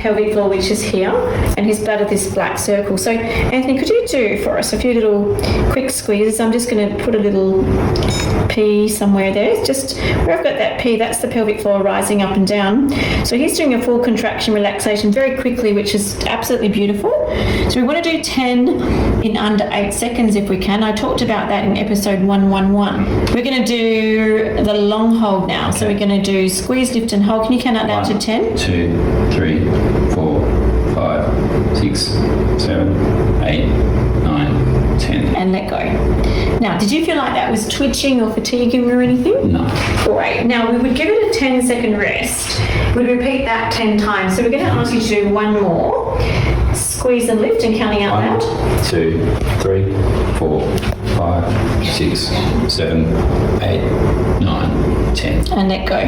pelvic floor, which is here, and his bladder, this black circle. So, Anthony, could you do for us a few little quick squeezes? I'm just going to put a little P somewhere there. It's just where I've got that P, that's the pelvic floor rising up and down. So he's doing a full contraction relaxation very quickly, which is absolutely beautiful. So we want to do 10 in under 8 seconds if we can. I talked about that in episode 111. We're going to do the long hold now. So we're going to do squeeze, lift and hold. Can you count out down to 10? 2, 3, 4, 5, 6, 7, 8, 9, 10. And let go. Now, did you feel like that was twitching or fatiguing or anything? No. Great. Now, we would give it a 10-second rest. We'd repeat that 10 times. So we're going to ask you to do one more. Squeeze and lift and counting out loud. 1, 2, 3, 4, 5, 6, 7, 8, 9, 10. And let go.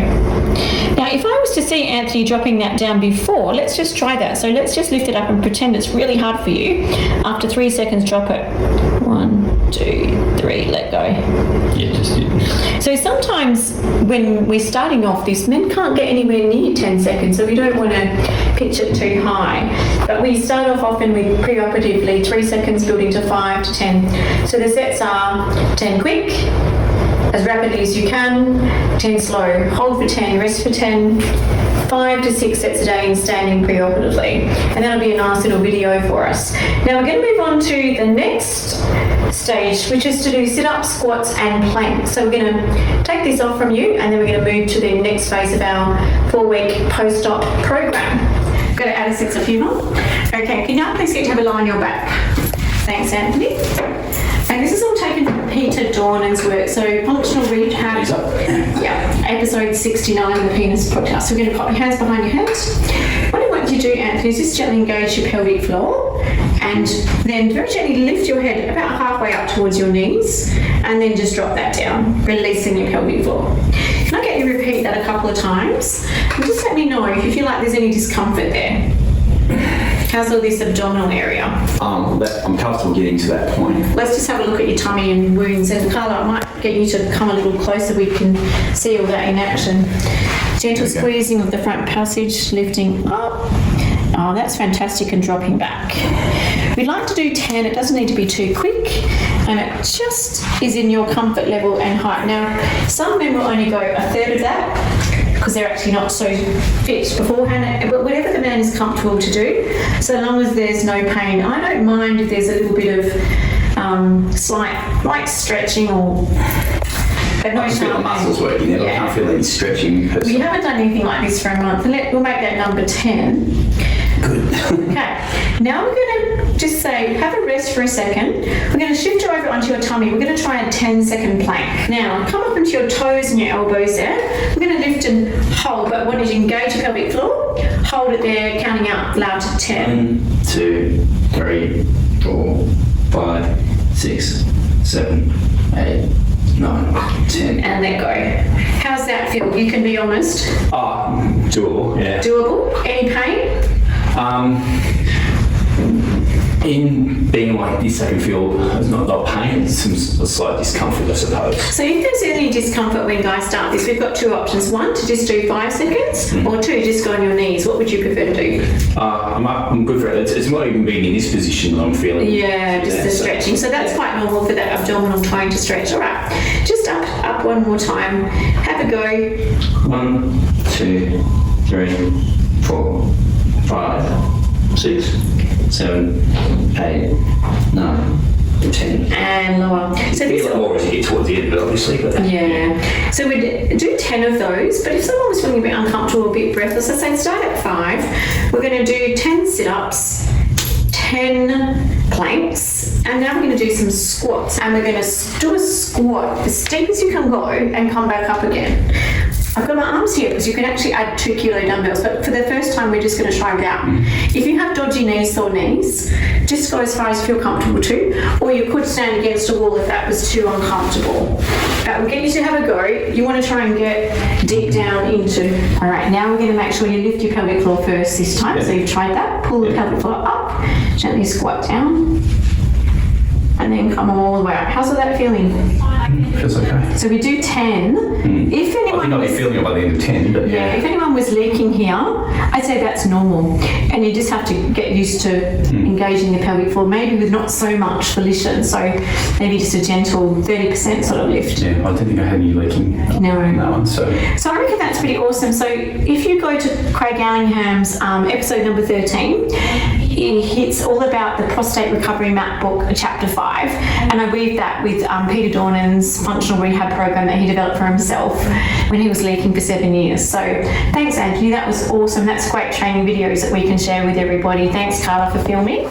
Now, if I was to see Anthony dropping that down before, let's just try that. So let's just lift it up and pretend it's really hard for you. After 3 seconds, drop it. 1, 2, 3, let go. Yeah, just did. So sometimes when we're starting off this, men can't get anywhere near 10 seconds, so we don't want to pitch it too high. But we start off often with preoperatively 3 seconds building to 5 to 10. So the sets are 10 quick, as rapidly as you can, 10 slow, hold for 10, rest for 10, 5 to 6 sets a day in standing preoperatively. And that'll be a nice little video for us. Now we're going to move on to the next stage, which is to do sit-ups, squats and planks. So we're going to take this off from you and then we're going to move to the next phase of our 4-week post-op program. Got to add a sense of humour. Okay, can you now please get to have a lie on your back? Thanks, Anthony. And this is all taken from Peter Dornan's work. So functional rehab, yeah, episode 69 of the Penis podcast. So we're going to pop your hands behind your head. What I want you to do, Anthony, is just gently engage your pelvic floor and then very gently lift your head about halfway up towards your knees and then just drop that down, releasing your pelvic floor. Can I get you to repeat that a couple of times? And just let me know if you feel like there's any discomfort there. How's all this abdominal area? I'm comfortable getting to that point. Let's just have a look at your tummy and wounds. And Carla, I might get you to come a little closer. We can see all that in action. Gentle squeezing of the front passage, lifting up. Oh, that's fantastic, and dropping back. We'd like to do 10. It doesn't need to be too quick, and it just is in your comfort level and height. Now, some men will only go a third of that because they're actually not so fit beforehand, but whatever the man is comfortable to do, so long as there's no pain. I don't mind if there's a little bit of slight light stretching or... But no, I just feel the muscles working there. Yeah. I can't feel any stretching. We haven't done anything like this for a month. We'll make that number 10. Good. Okay. Now we're going to just say, have a rest for a second. We're going to shift you over onto your tummy. We're going to try a 10-second plank. Now, come up into your toes and your elbows there. We're going to lift and hold, but want you to engage your pelvic floor. Hold it there, counting out loud to 10. 1, 2, 3, 4, 5, 6, 7, 8, 9, 10. And let go. How's that feel? You can be honest. Doable, yeah. Doable? Any pain? In being like this, I can feel there's not pain, it's a slight discomfort, I suppose. So if there's any discomfort when guys start this, we've got two options. One, to just do 5 seconds, or 2, just go on your knees. What would you prefer to do? I'm good for it. It's not even being in this position that I'm feeling. Yeah, just the stretching. So that's quite normal for that abdominal tone to stretch. All right, just up one more time. Have a go. 1, 2, 3, 4, 5, 6, 7, 8, 9, 10. And lower. So this is more as you get towards the end, but obviously. Yeah. So we'd do 10 of those, but if someone was feeling a bit uncomfortable, a bit breathless, let's say start at 5. We're going to do 10 sit-ups, 10 planks, and now we're going to do some squats. And we're going to do a squat as steep as you can go and come back up again. I've got my arms here because you can actually add 2 kilo dumbbells, but for the first time we're just going to try it out. If you have dodgy knees, sore knees, just go as far as you feel comfortable to, or you could stand against a wall if that was too uncomfortable. We'll get you to have a go. You want to try and get deep down into... All right, now we're going to make sure you lift your pelvic floor first this time. Yeah. So you've tried that. Pull the pelvic floor up, gently squat down. and then come all the way up. How's that feeling? Feels okay. So we do 10. If I anyone think I'll be was, feeling it by the end of 10, but yeah, if anyone was leaking here, I'd say that's normal. And you just have to get used to engaging the pelvic floor, maybe with not so much volition. So maybe just a gentle 30% sort of lift. Yeah, I didn't think I had any leaking No. in that one, so. So I reckon that's pretty awesome. So if you go to Craig Allingham's episode number 13, it's all about the prostate recovery map book, chapter 5, and I weave that with Peter Dornan's functional rehab program that he developed for himself when he was leaking for 7 years. So thanks, Anthony, that was awesome. That's great training videos that we can share with everybody. Thanks, Carla, for filming.